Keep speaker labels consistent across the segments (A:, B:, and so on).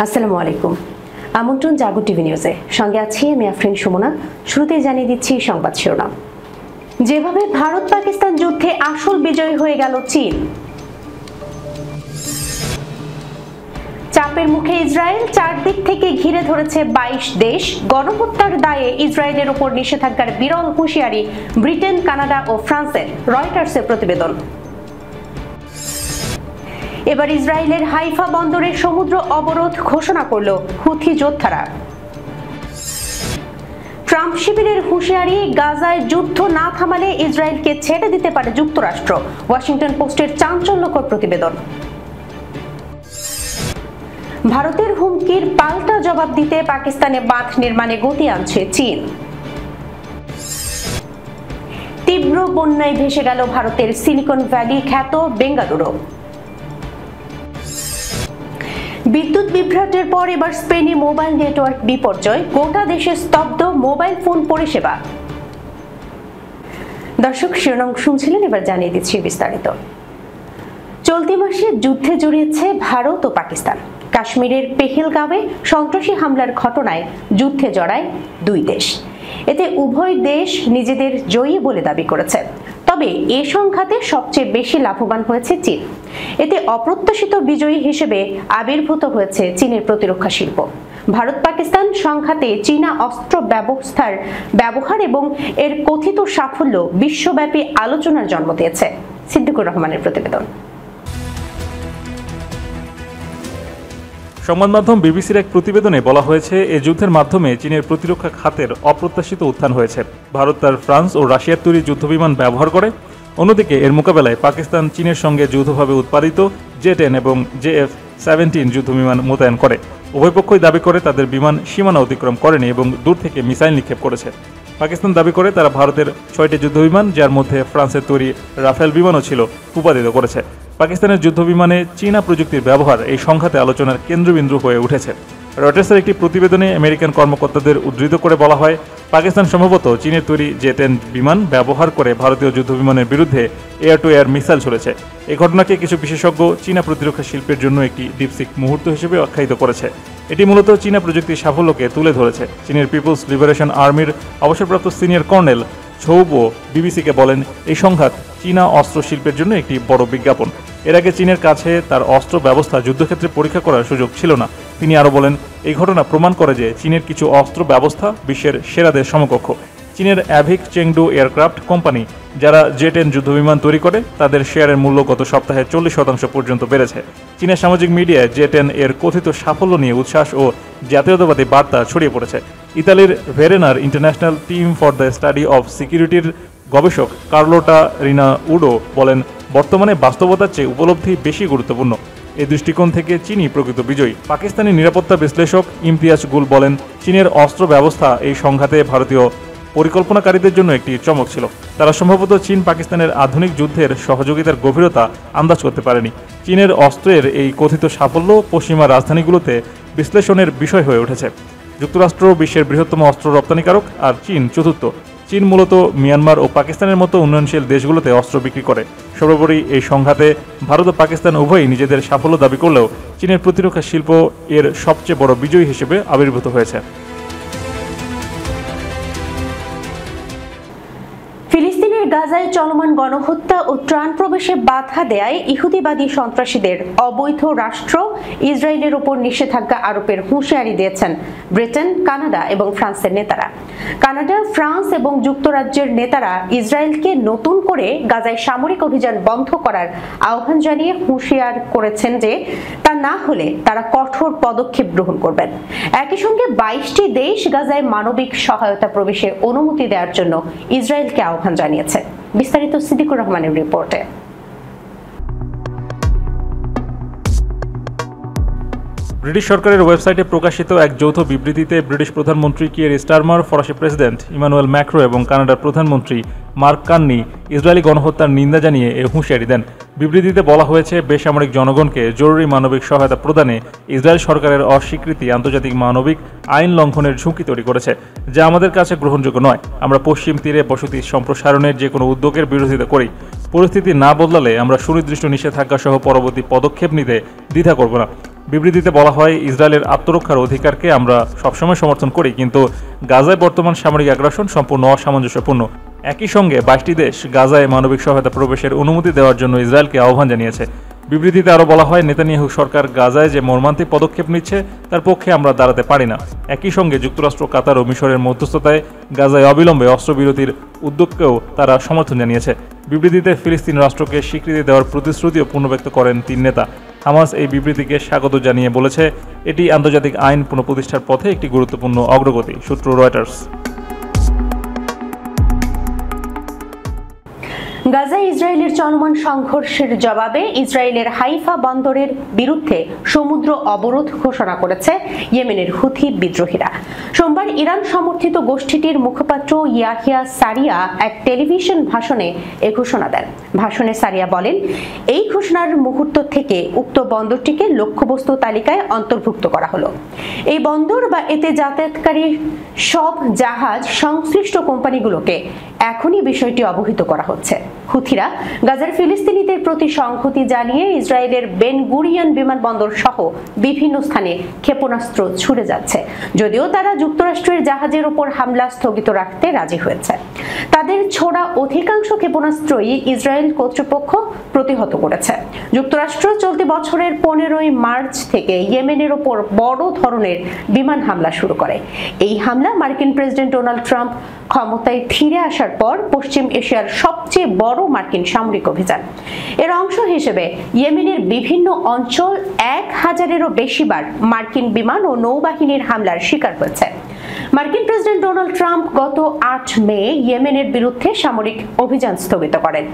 A: আসসালামু আলাইকুম। আমন্ত্রণ জাগো টিভি নিউজে, সঙ্গে আছি আমি আফরিন সুমনা। শুরুতেই জানিয়ে দিচ্ছি সংবাদ শিরোনাম। যেভাবে ভারত পাকিস্তান যুদ্ধে আসল বিজয়ী হয়ে গেল চীন। চাপের মুখে ইসরায়েল, চারদিক থেকে ঘিরে ধরেছে 22 দেশ। গণহত্যার দায়ে ইসরায়েলের উপর নিষেধাজ্ঞার বিরল হুঁশিয়ারি ব্রিটেন, কানাডা ও ফ্রান্সের, রয়টার্সের প্রতিবেদন। এবার ইসরায়েলের হাইফা বন্দরের সমুদ্র অবরোধ ঘোষণা করল হুথি যোদ্ধারা। ট্রাম্প শিবিরের হুঁশিয়ারি, গাজায় যুদ্ধ না থামালে ইসরায়েলকে ছেড়ে দিতে পারে যুক্তরাষ্ট্র। ওয়াশিংটন পোস্টের চাঞ্চল্যকর প্রতিবেদন। ভারতের হুমকির পাল্টা জবাব দিতে পাকিস্তানে বাঁধ নির্মাণে গতি আনছে চীন। তীব্র বন্যায় ভেসে গেল ভারতের সিলিকন ভ্যালি খ্যাত বেঙ্গালুরু। বিদ্যুৎ বিভ্রাটের পর এবার স্পেনে মোবাইল নেটওয়ার্ক বিপর্যয়, গোটা দেশে স্তব্ধ মোবাইল ফোন পরিষেবা। দর্শক, শিরোনাম শুনছিলেন, এবার জানিয়ে দিচ্ছি বিস্তারিত। চলতি মাসে যুদ্ধে জড়িয়েছে ভারত ও পাকিস্তান। কাশ্মীরের পেহেলগাঁওয়ে সন্ত্রাসী হামলার ঘটনায় যুদ্ধে জড়ায় দুই দেশ। এতে উভয় দেশ নিজেদের জয়ী বলে দাবি করেছে। তবে এ সংঘাতে সবচেয়ে বেশি লাভবান হয়েছে চীন। এতে অপ্রত্যাশিত বিজয়ী হিসেবে আবির্ভূত হয়েছে চীনের প্রতিরক্ষা শিল্প। ভারত পাকিস্তান সংঘাতে চীনা অস্ত্র ব্যবস্থার ব্যবহার এবং এর কথিত সাফল্য বিশ্বব্যাপী আলোচনার জন্ম দিয়েছে। সিদ্দিকুর রহমানের প্রতিবেদন।
B: সংবাদ মাধ্যম বিবিসির এক প্রতিবেদনে বলা হয়েছে, এই যুদ্ধের মাধ্যমে চীনের প্রতিরক্ষা খাতের অপ্রত্যাশিত উত্থান হয়েছে। ভারত তার ফ্রান্স ও রাশিয়ার তৈরি যুদ্ধবিমান ব্যবহার করে। অন্যদিকে এর মোকাবেলায় পাকিস্তান চীনের সঙ্গে যৌথভাবে উৎপাদিত জে-10 এবং JF-17 যুদ্ধবিমান মোতায়েন করে। উভয় পক্ষই দাবি করে তাদের বিমান সীমানা অতিক্রম করেনি এবং দূর থেকে মিসাইল নিক্ষেপ করেছে। পাকিস্তান দাবি করে তারা ভারতের 6টি যুদ্ধবিমান, যার মধ্যে ফ্রান্সের তৈরি রাফেল বিমানও ছিল, ভূপাতিত করেছে। পাকিস্তানের যুদ্ধবিমানে চীনা প্রযুক্তির ব্যবহার এই সংঘাতে আলোচনার কেন্দ্রবিন্দু হয়ে উঠেছে। রয়টার্সের একটি প্রতিবেদনে আমেরিকান কর্মকর্তাদের উদ্ধৃত করে বলা হয়, পাকিস্তান সম্ভবত চীনের তৈরি জে-10 বিমান ব্যবহার করে ভারতীয় যুদ্ধবিমানের বিরুদ্ধে এয়ার টু এয়ার মিসাইল ছুড়েছে। এই ঘটনাকে কিছু বিশেষজ্ঞ চীনা প্রতিরক্ষা শিল্পের জন্য একটি ডিপসিক মুহূর্ত হিসেবে আখ্যায়িত করেছে। এটি মূলত চীনা প্রযুক্তির সাফল্যকে তুলে ধরেছে। চীনের পিপলস লিবারেশন আর্মির অবসরপ্রাপ্ত সিনিয়র কর্নেল ছৌবো বিবিসিকে বলেন, এই সংঘাত চীনা অস্ত্র শিল্পের জন্য একটি বড় বিজ্ঞাপন। এর আগে চীনের কাছে তার অস্ত্র ব্যবস্থা যুদ্ধক্ষেত্রে পরীক্ষা করার সুযোগ ছিল না। তিনি আরও বলেন, এই ঘটনা প্রমাণ করে যে চীনের কিছু অস্ত্র ব্যবস্থা বিশ্বের সেরাদের সমকক্ষ। চীনের অ্যাভিক চেংডু এয়ারক্রাফট কোম্পানি, যারা জে-10 যুদ্ধবিমান তৈরি করে, তাদের শেয়ারের মূল্য গত সপ্তাহে 40% পর্যন্ত বেড়েছে। চীনের সামাজিক মিডিয়ায় জে-10 এর কথিত সাফল্য নিয়ে উচ্ছ্বাস ও জাতীয়তাবাদী বার্তা ছড়িয়ে পড়েছে। ইতালির ভেরেনার international team for the study of সিকিউরিটির গবেষক কার্লোটা রিনা উডো বলেন, বর্তমানে বাস্তবতার চেয়ে উপলব্ধি বেশি গুরুত্বপূর্ণ। এই দৃষ্টিকোণ থেকে চীনই প্রকৃত বিজয়ী। পাকিস্তানি নিরাপত্তা বিশ্লেষক ইমতিয়াজ গুল বলেন, চীনের অস্ত্র ব্যবস্থা এই সংঘাতে ভারতীয় পরিকল্পনাকারীদের জন্য একটি চমক ছিল। তারা সম্ভবত চীন পাকিস্তানের আধুনিক যুদ্ধের সহযোগিতার গভীরতা আন্দাজ করতে পারেনি। চীনের অস্ত্রের এই কথিত সাফল্য পশ্চিমা রাজধানীগুলোতে বিশ্লেষণের বিষয় হয়ে উঠেছে। যুক্তরাষ্ট্র বিশ্বের বৃহত্তম অস্ত্র রপ্তানিকারক, আর চীন চতুর্থ। চীন মূলত মিয়ানমার ও পাকিস্তানের মতো উন্নয়নশীল দেশগুলোতে অস্ত্র বিক্রি করে। সর্বোপরি এই সংঘাতে ভারত ও পাকিস্তান উভয়ই নিজেদের সাফল্য দাবি করলেও চীনের প্রতিরক্ষা শিল্প এর সবচেয়ে বড় বিজয়ী হিসেবে আবির্ভূত হয়েছে।
A: ফিলিস্তিনের গাজায় চলমান গণহত্যা ও ত্রাণ প্রবেশে বাধা দেয়ায় ইহুদিবাদী সন্ত্রাসীদের অবৈধ রাষ্ট্র ইসরায়েলের উপর নিষেধাজ্ঞা আরোপের হুঁশিয়ারি দিয়েছেন ব্রিটেন, কানাডা এবং ফ্রান্সের নেতারা। কানাডা, ফ্রান্স এবং যুক্তরাজ্যের নেতারা ইসরায়েলকে নতুন করে গাজায় সামরিক অভিযান বন্ধ করার আহ্বান জানিয়ে হুঁশিয়ার করেছেন যে তা না হলে তারা কঠোর পদক্ষেপ গ্রহণ করবেন। একই সঙ্গে 22টি দেশ গাজায় মানবিক সহায়তা প্রবেশের অনুমতি দেওয়ার জন্য ইসরায়েলকে আহ্বান জানিয়েছে। বিস্তারিত সিদ্দিকুর রহমানের রিপোর্টে।
B: ব্রিটিশ সরকারের ওয়েবসাইটে প্রকাশিত এক যৌথ বিবৃতিতে ব্রিটিশ প্রধানমন্ত্রী কিয়ের স্টারমার, ফরাসি প্রেসিডেন্ট ইমানুয়েল ম্যাক্রো এবং কানাডার প্রধানমন্ত্রী মার্ক কার্নি ইসরায়েলি গণহত্যার নিন্দা জানিয়ে এ হুঁশিয়ারি দেন। বিবৃতিতে বলা হয়েছে, বেসামরিক জনগণকে জরুরি মানবিক সহায়তা প্রদানে ইসরায়েল সরকারের অস্বীকৃতি আন্তর্জাতিক মানবিক আইন লঙ্ঘনের ঝুঁকি তৈরি করেছে, যা আমাদের কাছে গ্রহণযোগ্য নয়। আমরা পশ্চিম তীরে বসতি সম্প্রসারণের যে কোনো উদ্যোগের বিরোধিতা করি। পরিস্থিতি না বদলালে আমরা সুনির্দিষ্ট নিষেধাজ্ঞা সহ পরবর্তী পদক্ষেপ নিতে দ্বিধা করব না। বিবৃতিতে বলা হয়, ইসরায়েলের আত্মরক্ষার অধিকারকে আমরা সবসময় সমর্থন করি, কিন্তু গাজায় বর্তমান সামরিক আগ্রাসন সম্পূর্ণ অসামঞ্জস্যপূর্ণ। একই সঙ্গে 22টি দেশ গাজায় মানবিক সহায়তা প্রবেশের অনুমতি দেওয়ার জন্য ইসরায়েলকে আহ্বান জানিয়েছে। বিবৃতিতে আরও বলা হয়, নেতানিয়াহু সরকার গাজায় যে মর্মান্তিক পদক্ষেপ নিচ্ছে তার পক্ষে আমরা দাঁড়াতে পারি না। একই সঙ্গে যুক্তরাষ্ট্র, কাতার ও মিশরের মধ্যস্থতায় গাজায় অবিলম্বে অস্ত্রবিরতির উদ্যোগকেও তারা সমর্থন জানিয়েছে। বিবৃতিতে ফিলিস্তিন রাষ্ট্রকে স্বীকৃতি দেওয়ার প্রতিশ্রুতিও পুনর্ব্যক্ত করেন 3 নেতা। হামাস এই বিবৃতিকে স্বাগত জানিয়ে বলেছে, এটি আন্তর্জাতিক আইন পুনঃপ্রতিষ্ঠার পথে একটি গুরুত্বপূর্ণ অগ্রগতি। সূত্র রয়টার্স।
A: গাজায় ইসরায়েলের চলমান সংঘর্ষের জবাবে ইসরায়েলের হাইফা বন্দরের বিরুদ্ধে সমুদ্র অবরোধ ঘোষণা করেছে ইয়েমেনের হুথি বিদ্রোহীরা। সোমবার ইরান সমর্থিত গোষ্ঠীটির মুখপাত্র ইয়াহিয়া সারিয়া এক টেলিভিশন ভাষণে এ ঘোষণা দেন। ভাষণে সারিয়া বলেন, এই ঘোষণার মুহূর্ত থেকে উক্ত বন্দরটিকে লক্ষ্যবস্তু তালিকায় অন্তর্ভুক্ত করা হলো। এই বন্দর বা এতে যাতায়াতকারী সব জাহাজ সংশ্লিষ্ট কোম্পানিগুলোকে এখনই বিষয়টি অবহিত করা হচ্ছে। হুথিরা গাজার ফিলিস্তিনিদের প্রতি সংহতি জানিয়ে ইসরায়েলের বেন গুরিয়ন বিমানবন্দর সহ বিভিন্ন স্থানে ক্ষেপণাস্ত্র ছুড়ে যাচ্ছে, যদিও তারা যুক্তরাষ্ট্রের জাহাজের উপর হামলা স্থগিত রাখতে রাজি হয়েছে। তাদের ছোড়া অধিকাংশ ক্ষেপণাস্ত্রই ইসরায়েল কর্তৃপক্ষ প্রতিহত করেছে। যুক্তরাষ্ট্র চলতি বছরের 15ই মার্চ থেকে ইয়েমেনের উপর বড় ধরনের বিমান হামলা শুরু করে। এই হামলা মার্কিন প্রেসিডেন্ট ডোনাল্ড ট্রাম্প ক্ষমতায় ফিরে আসার পর পশ্চিম এশিয়ার সবচেয়ে বড় মার্কিন সামরিক অভিযান। এর অংশ হিসেবে ইয়েমেনের বিভিন্ন অঞ্চল 1000-এরও বেশিবার মার্কিন বিমান ও নৌবাহিনীর হামলার শিকার হয়েছে। মার্কিন প্রেসিডেন্ট ডোনাল্ড ট্রাম্প গত 8 মে ইয়েমেনের বিরুদ্ধে সামরিক অভিযান স্থগিত করেন।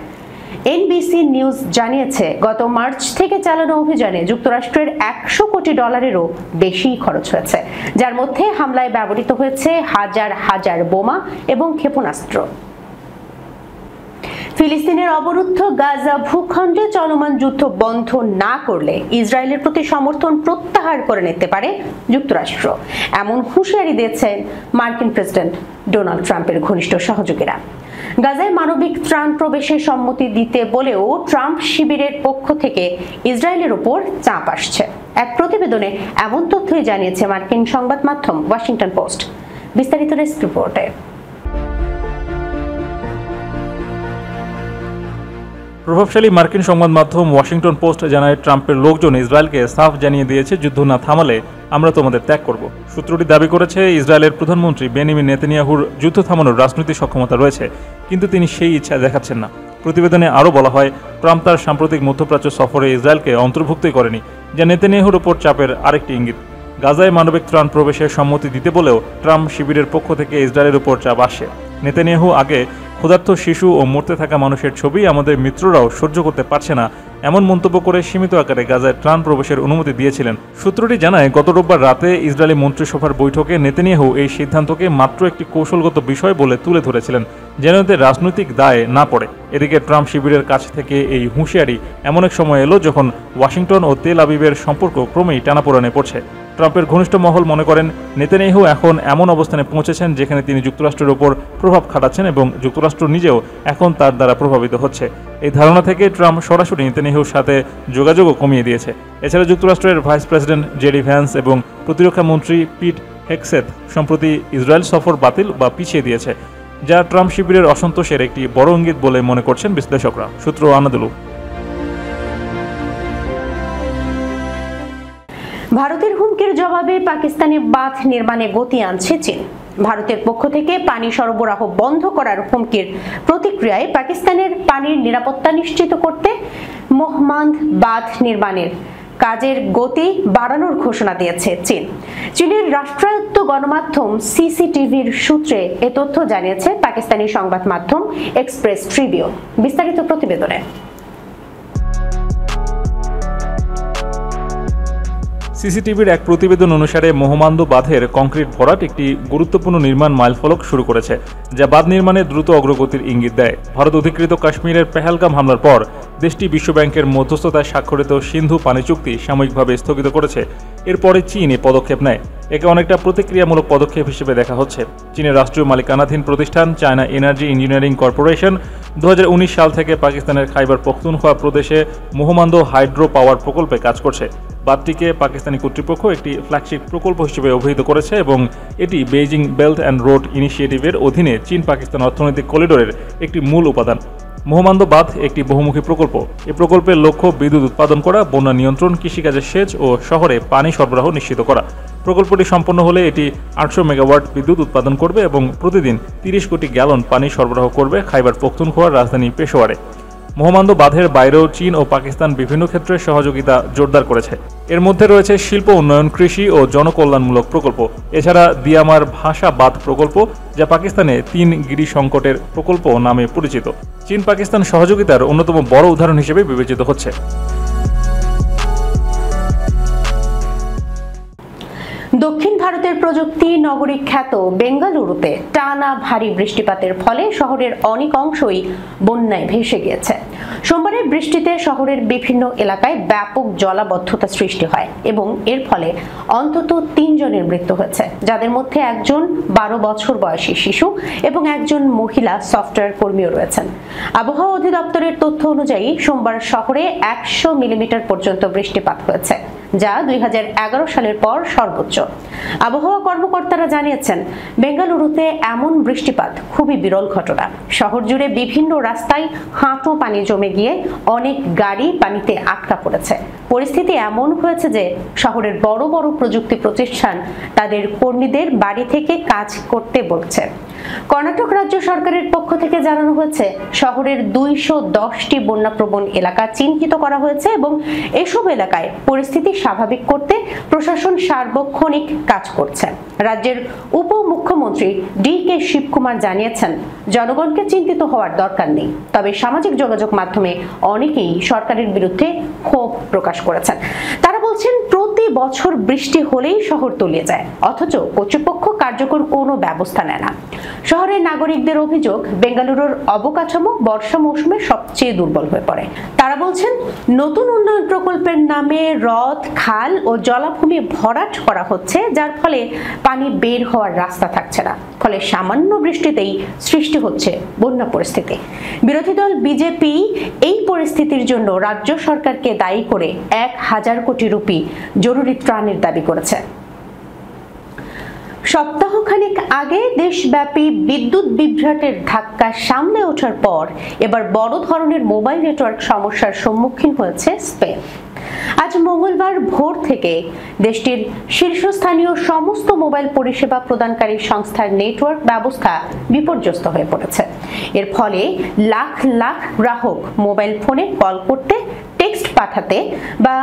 A: এনবিসি নিউজ জানিয়েছে, গত মার্চ থেকে চালানো অভিযানে যুক্তরাষ্ট্রের $100 কোটিরও বেশি খরচ হয়েছে, যার মধ্যে হামলায় ব্যবহৃত হয়েছে হাজার হাজার বোমা এবং ক্ষেপণাস্ত্র। ফিলিস্তিনের অবরুদ্ধ গাজা ভূখণ্ডে চলমান যুদ্ধ বন্ধ না করলে ইসরায়েলের প্রতি সমর্থন প্রত্যাহার করে নিতে পারে যুক্তরাষ্ট্র, এমন হুঁশিয়ারি দিয়েছেন মার্কিন প্রেসিডেন্ট ডোনাল্ড ট্রাম্পের ঘনিষ্ঠ সহযোগীরা। গাজায় মানবিক ত্রাণ প্রবেশের সম্মতি দিতে বলেও ট্রাম্প শিবিরের পক্ষ থেকে ইসরায়েলের উপর চাপ আসছে। এক প্রতিবেদনে এমন তথ্যই জানিয়েছে মার্কিন সংবাদ মাধ্যম ওয়াশিংটন পোস্ট। বিস্তারিত ডেস্ক রিপোর্টে।
B: প্রভাবশালী মার্কিন সংবাদ মাধ্যম ওয়াশিংটন পোস্ট জানায়, ট্রাম্পের লোকজন ইসরায়েলকে সাফ জানিয়ে দিয়েছে, যুদ্ধ না থামালে আমরা তোমাদের ত্যাগ করব। সূত্রটি দাবি করেছে, ইসরায়েলের প্রধানমন্ত্রী বেনিয়ামিন নেতানিয়াহুর যুদ্ধ থামানোর রাজনৈতিক সক্ষমতা রয়েছে, কিন্তু তিনি সেই ইচ্ছা দেখাচ্ছেন না। প্রতিবেদনে আরও বলা হয়, ট্রাম্প তার সাম্প্রতিক মধ্যপ্রাচ্য সফরে ইসরায়েলকে অন্তর্ভুক্তই করেনি, যা নেতানিয়াহুর উপর চাপের আরেকটি ইঙ্গিত। গাজায় মানবিক ত্রাণ প্রবেশের সম্মতি দিতে বলেও ট্রাম্প শিবিরের পক্ষ থেকে ইসরায়েলের উপর চাপ আসে। নেতানিয়াহু আগে ক্ষুধার্ত শিশু ও মরতে থাকা মানুষের ছবি আমাদের মিত্ররাও সহ্য করতে পারছে না এমন মন্তব্য করে সীমিত আকারে গাজায় ত্রাণ প্রবেশের অনুমতি দিয়েছিলেন। সূত্রটি জানায়, গত রোববার রাতে ইসরায়েলি মন্ত্রিসভার বৈঠকে নেতানিয়াহু এই সিদ্ধান্তকে মাত্র একটি কৌশলগত বিষয় বলে তুলে ধরেছিলেন, যেন এতে রাজনৈতিক দায় না পড়ে। এদিকে ট্রাম্প শিবিরের কাছ থেকে এই হুঁশিয়ারি এমন এক সময় এলো যখন ওয়াশিংটন ও তেল আবিবের সম্পর্ক ক্রমেই টানাপোড়েনে পড়ছে। ট্রাম্পের ঘনিষ্ঠ মহল মনে করেন, নেতানিয়াহু এখন এমন অবস্থানে পৌঁছেছেন যেখানে তিনি যুক্তরাষ্ট্রের ওপর প্রভাব খাটাচ্ছেন এবং যুক্তরাষ্ট্র নিজেও এখন তার দ্বারা প্রভাবিত হচ্ছে। এই ধারণা থেকে ট্রাম্প সরাসরি নেতানিয়াহুর সাথে যোগাযোগও কমিয়ে দিয়েছে। এছাড়া যুক্তরাষ্ট্রের ভাইস প্রেসিডেন্ট জেডি ভ্যান্স এবং প্রতিরক্ষা মন্ত্রী পিট হেগসেথ সম্প্রতি ইসরায়েল সফর বাতিল বা পিছিয়ে দিয়েছে, যা ট্রাম্প শিবিরের অসন্তোষের একটি বড় ইঙ্গিত বলে মনে করছেন বিশ্লেষকরা। সূত্র আনাদুলু।
A: ভারতের হুমকির জবাবে পাকিস্তানে বাঁধ নির্মাণে গতি আনছে চীন। ভারতের পক্ষ থেকে পানি সরবরাহ বন্ধ করার হুমকির প্রতিক্রিয়ায় পাকিস্তানের পানির নিরাপত্তা নিশ্চিত করতে মোহমান্দ বাঁধ নির্মাণের কাজের গতি বাড়ানোর ঘোষণা দিয়েছে চীন। চীনের রাষ্ট্রায়ত্ত গণমাধ্যম সিসিটিভির সূত্রে এ তথ্য জানিয়েছে পাকিস্তানি সংবাদ মাধ্যম এক্সপ্রেস ট্রিবিউন। বিস্তারিত প্রতিবেদনে।
B: সিসিটিভির এক প্রতিবেদন অনুসারে মোহমান্দ বাঁধের কংক্রিট ভরাট একটি গুরুত্বপূর্ণ নির্মাণ মাইলফলক শুরু করেছে, যা বাঁধ নির্মাণে দ্রুত অগ্রগতির ইঙ্গিত দেয়। ভারত অধিকৃত কাশ্মীরের পেহেলগাম হামলার পর দেশটি বিশ্বব্যাংকের মধ্যস্থতায় স্বাক্ষরিত সিন্ধু পানি চুক্তি সাময়িকভাবে স্থগিত করেছে। এরপরে চীন এ পদক্ষেপ নেয়। একে অনেকটা প্রতিক্রিয়ামূলক পদক্ষেপ হিসেবে দেখা হচ্ছে। চীনের রাষ্ট্রীয় মালিকানাধীন প্রতিষ্ঠান চায়না এনার্জি ইঞ্জিনিয়ারিং কর্পোরেশন 2019 সাল থেকে পাকিস্তানের খাইবার পখতুনখোয়া প্রদেশে মোহমান্দো হাইড্রো পাওয়ার প্রকল্পে কাজ করছে। বাঁধটিকে পাকিস্তানি কর্তৃপক্ষ একটি ফ্ল্যাগশিপ প্রকল্প হিসেবে অভিহিত করেছে এবং এটি বেইজিং বেল্ট অ্যান্ড রোড ইনিশিয়েটিভের অধীনে চীন পাকিস্তান অর্থনৈতিক করিডোরের একটি মূল উপাদান। মোহমান্দো বাঁধ একটি বহুমুখী প্রকল্প। এই প্রকল্পের লক্ষ্য বিদ্যুৎ উৎপাদন করা, বন্যা নিয়ন্ত্রণ, কৃষিকাজের সেচ ও শহরে পানি সরবরাহ নিশ্চিত করা। প্রকল্পটি সম্পন্ন হলে এটি 800 মেগাওয়াট বিদ্যুৎ উৎপাদন করবে এবং প্রতিদিন 30 কোটি গ্যালন পানি সরবরাহ করবে খাইবার পখতুনখোয়ার রাজধানী পেশোয়ারে। মোহমান্দো বাঁধের বাইরেও চীন ও পাকিস্তান বিভিন্ন ক্ষেত্রে সহযোগিতা জোরদার করেছে। এর মধ্যে রয়েছে শিল্প উন্নয়ন, কৃষি ও জনকল্যাণমূলক প্রকল্প। এছাড়া দিয়ামার ভাষা বাঁধ প্রকল্প, যা পাকিস্তানে 3 গিরি সংকটের প্রকল্প নামে পরিচিত, চীন পাকিস্তান সহযোগিতার অন্যতম বড় উদাহরণ হিসেবে বিবেচিত হচ্ছে।
A: দক্ষিণ ভারতের প্রযুক্তি নগরী খ্যাত বেঙ্গালুরুতে টানা ভারী বৃষ্টিপাতের ফলে শহরের অনেক অংশই বন্যায় ভেসে গিয়েছে। সোমবারের বৃষ্টিতে শহরের বিভিন্ন এলাকায় ব্যাপক জলাবদ্ধতা সৃষ্টি হয় এবং এর ফলে অন্তত 3 জনের মৃত্যু হয়েছে, যাদের মধ্যে একজন 12 বছর বয়সী শিশু এবং একজন মহিলা সফটওয়্যার কর্মীও রয়েছেন। আবহাওয়া অধিদপ্তরের তথ্য অনুযায়ী সোমবার শহরে 100 মিলিমিটার পর্যন্ত বৃষ্টিপাত হয়েছে, যা 2011 সালের পর সর্বোচ্চ। আবহাওয়া কর্মকর্তারা জানিয়েছেন, বেঙ্গালুরুতে এমন বৃষ্টিপাত খুবই বিরল ঘটনা। শহর জুড়ে বিভিন্ন রাস্তায় হাঁটু পানি জমে গিয়ে অনেক গাড়ি পানিতে আটকা পড়েছে। পরিস্থিতি এমন হয়েছে যে শহরের বড় বড় প্রযুক্তি প্রতিষ্ঠান তাদের কর্মীদের বাড়ি থেকে কাজ করতে বলছে। কর্ণাটক রাজ্য সরকারের পক্ষ থেকে জানানো হয়েছে, শহরের 210টি বন্যাপ্রবণ এলাকা চিহ্নিত করা হয়েছে এবং এসব এলাকায় পরিস্থিতি স্বাভাবিক করতে প্রশাসন সার্বক্ষণিক কাজ করছে। রাজ্যের উপমুখ্যমন্ত্রী ডি.কে শিবকুমার জানিয়েছেন, জনগণকে চিন্তিত হওয়ার দরকার নেই, তবে সামাজিক যোগাযোগ মাধ্যমে অনেকেই সরকারের বিরুদ্ধে ক্ষোভ প্রকাশ করেছেন। তারা বলছেন, প্রতি বছর বৃষ্টি হলেই শহর তলিয়ে যায়, অথচ কর্তৃপক্ষ কার্যকর কোনো ব্যবস্থা নেয় না। শহরের নাগরিকদের অভিযোগ, বেঙ্গালুরুর অবকাঠামো বর্ষা মৌসুমে সবচেয়ে দুর্বল হয়ে পড়ে। তারা বলছেন, নতুন উন্নয়ন প্রকল্পের নামে হ্রদ, খাল ও জলাভূমি ভরাট করা হচ্ছে, যার ফলে পানি বের হওয়ার রাস্তা থাকছে না। ফলে সামান্য বৃষ্টিতেই সৃষ্টি হচ্ছে বন্যা পরিস্থিতি। বিরোধী দল বিজেপি এই পরিস্থিতির জন্য রাজ্য সরকারকে দায়ী করে 1000 কোটি রুপি জরুরি ত্রাণের দাবি করেছে। সপ্তাহখানেক আগে দেশব্যাপী বিদ্যুৎ বিভ্রাটের ধাক্কা সামলে ওঠার পর এবার বড় ধরনের মোবাইল নেটওয়ার্ক সমস্যার সম্মুখীন হয়েছে স্পেন। আজ মঙ্গলবার ভোর থেকে দেশটির শীর্ষস্থানীয় সমস্ত মোবাইল পরিষেবা প্রদানকারী সংস্থার নেটওয়ার্ক ব্যবস্থা বিপর্যস্ত হয়ে পড়েছে। এর ফলে লাখ লাখ গ্রাহক মোবাইল ফোনে কল করতে, টেক্সট পাঠাতে বা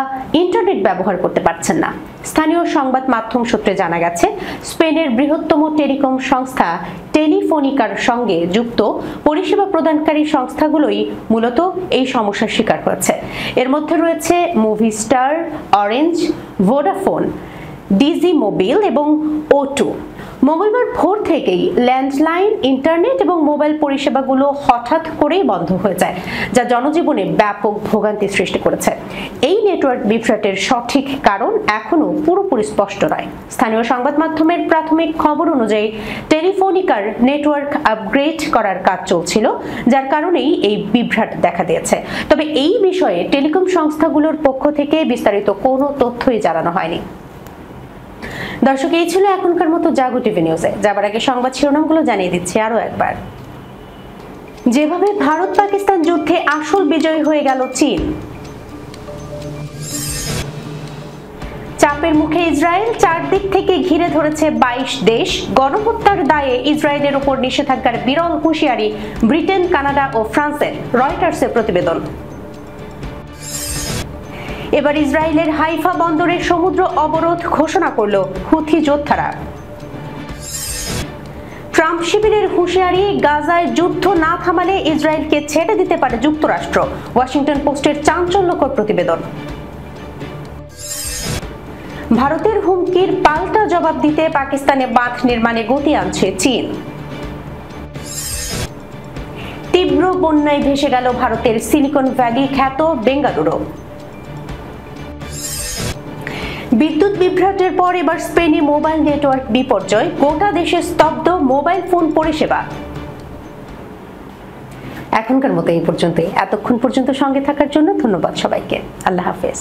A: ইন্টারনেট ব্যবহার করতে পারছেন না। স্থানীয় সংবাদ মাধ্যম সূত্রে জানা গেছে, স্পেনের বৃহত্তম টেলিকম সংস্থা টেলিফোনিকার সঙ্গে যুক্ত পরিষেবা প্রদানকারী সংস্থাগুলোই মূলত এই সমস্যার শিকার হয়েছে। এর মধ্যে রয়েছে Movistar, orange, Vodafone, DG Mobil এবং O2। মঙ্গলবার ভোর থেকেই ল্যান্ডলাইন, ইন্টারনেট এবং মোবাইল পরিষেবাগুলো হঠাৎ করেই বন্ধ হয়ে যায়, যা জনজীবনে ব্যাপক ভোগান্তি সৃষ্টি করেছে। এই নেটওয়ার্ক বিভ্রাটের সঠিক কারণ এখনো পুরোপুরি স্পষ্ট নয়। স্থানীয় সংবাদ মাধ্যমের প্রাথমিক খবর অনুযায়ী টেলিফোনিকার নেটওয়ার্ক আপগ্রেড করার কাজ চলছিল, যার কারণেই এই বিভ্রাট দেখা দিয়েছে। তবে এই বিষয়ে টেলিকম সংস্থাগুলোর পক্ষ থেকে বিস্তারিত কোনো তথ্যই জানানো হয়নি। দর্শক, এই ছিল এখনকার মতো জাগো টিভি নিউজে। যাবার আগে সংবাদ শিরোনামগুলো জানিয়ে দিচ্ছি আরো একবার। যেভাবে ভারত পাকিস্তান যুদ্ধে আসল বিজয়ী হয়ে গেল চীন। চাপের মুখে ইসরায়েল, চারদিক থেকে ঘিরে ধরেছে 22 দেশ। গণহত্যার দায়ে ইসরায়েলের উপর নিষেধাজ্ঞার বিরল হুঁশিয়ারি ব্রিটেন, কানাডা ও ফ্রান্সের, রয়টার্সের প্রতিবেদন। এবার ইসরায়েলের হাইফা বন্দরের সমুদ্র অবরোধ ঘোষণা করল হুথি যোদ্ধারা। ট্রাম্প শিবিরের হুঁশিয়ারি, গাজায় যুদ্ধ না থামালে ইসরায়েলকে ছেড়ে দিতে পারে যুক্তরাষ্ট্র। ওয়াশিংটন পোস্টের চাঞ্চল্যকর প্রতিবেদন। ভারতের হুমকির পাল্টা জবাব দিতে পাকিস্তানে বাঁধ নির্মাণে গতি আনছে চীন। তীব্র বন্যায় ভেসে গেল ভারতের সিলিকন ভ্যালি খ্যাত বেঙ্গালুরু। বিদ্যুৎ বিভ্রাটের পর এবার স্পেনে মোবাইল নেটওয়ার্ক বিপর্যয়, গোটা দেশে স্তব্ধ মোবাইল ফোন পরিষেবা। এখনকার মতো এই পর্যন্তই। এতক্ষণ পর্যন্ত সঙ্গে থাকার জন্য ধন্যবাদ সবাইকে। আল্লাহ হাফেজ।